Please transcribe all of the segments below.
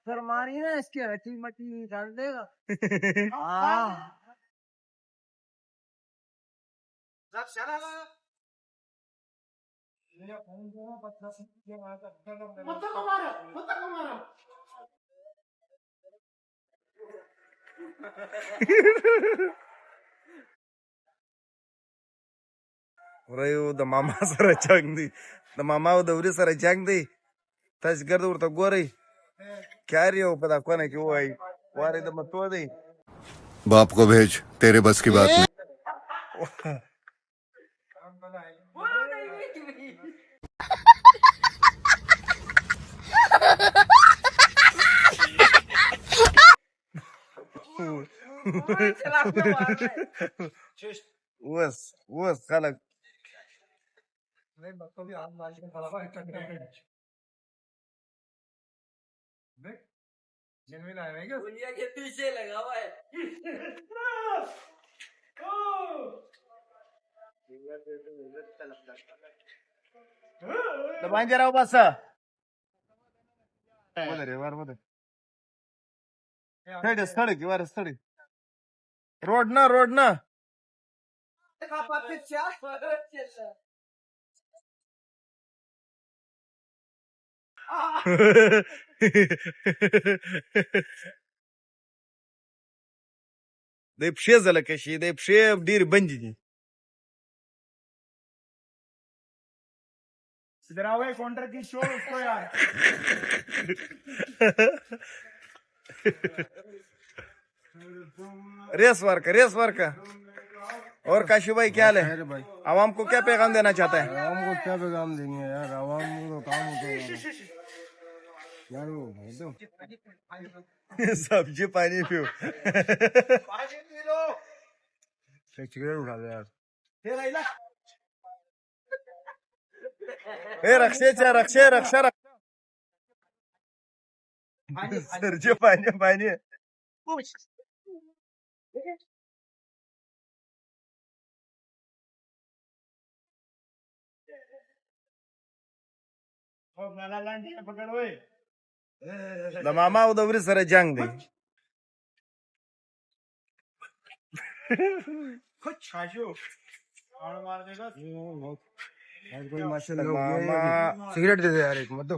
Sir मारी ना इसके हटी मटी डाल देगा। हाँ Rayo da mama sara changdi. Da mama da uri sara changdi. Tas gardu urta gori. Kyari ho pada kone ki wo ai. Wari da matwa dei. बाप को भेज तेरे बस की बात नहीं Was khalak. दुनिया के पीछे लगा हुआ है। Da banjara basa. Wadare war wadare. Stadi war stadi. Road na. Dai pshe zala kashi, dai pshe dir banji. इधर आओ काउंटर की शो उसको यार रेस वर्क और काशी भाई क्या हाल है भाई? आवाम को क्या पैगाम देना चाहता है? आवाम को क्या पैगाम देंगे यार, आवाम को काम होता है यार वो सब्जी पानी पियो सिगरेट उठा दे यार रक्षा सरजे पानी da mama da wuri sara jang dei कुछ खाशो और मार देगा कोई माशाल्लाह मामा सिगरेट दे दे यार एक मत दो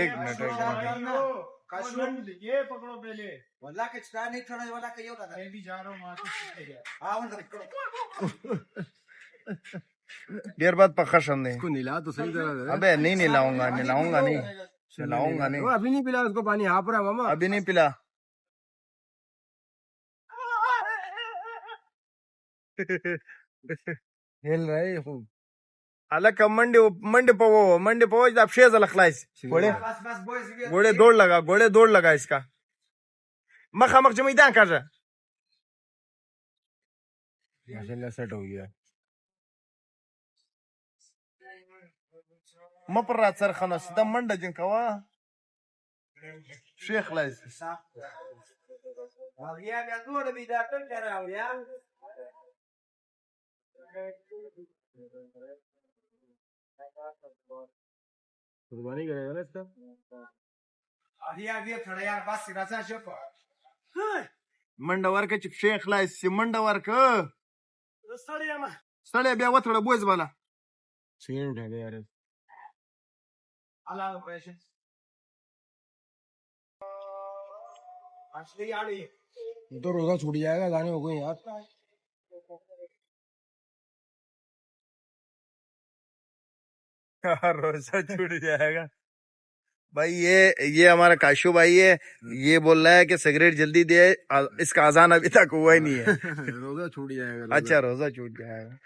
एक मिनट ये पकड़ो पहले वाला के चला नहीं छोड़ने वाला के ये होता है भी जा रहा हूं मार हां देर बाद पक्का शंदे इसको निला तो सही तरह अबे नहीं निलाऊंगा नहीं अभी नहीं पिला उसको पानी यहाँ पर मामा अभी नहीं पिला खेल रहे खूब अलग मंडे पवो जब शेज अलग लाइस घोड़े दौड़ लगा इसका मख जमीदान कर रहा माशाल्लाह सेट हो गया मपरा सर खनस दम मंडा जिनकवा शेख लाइस कुर्बानी करेगा ना इसका मंडवर के शेख लाइस मंडवर के सड़े ब्या वो थोड़ा बोझ वाला सिगरेट उठा दे यार तो रोजा छूट जाएगा गाने हो गए यार रोजा छूट जाएगा भाई ये हमारा काशू भाई है ये बोल रहा है कि सिगरेट जल्दी दे इसका अजान अभी तक हुआ ही नहीं है रोजा छूट जाएगा अच्छा रोजा छूट जाएगा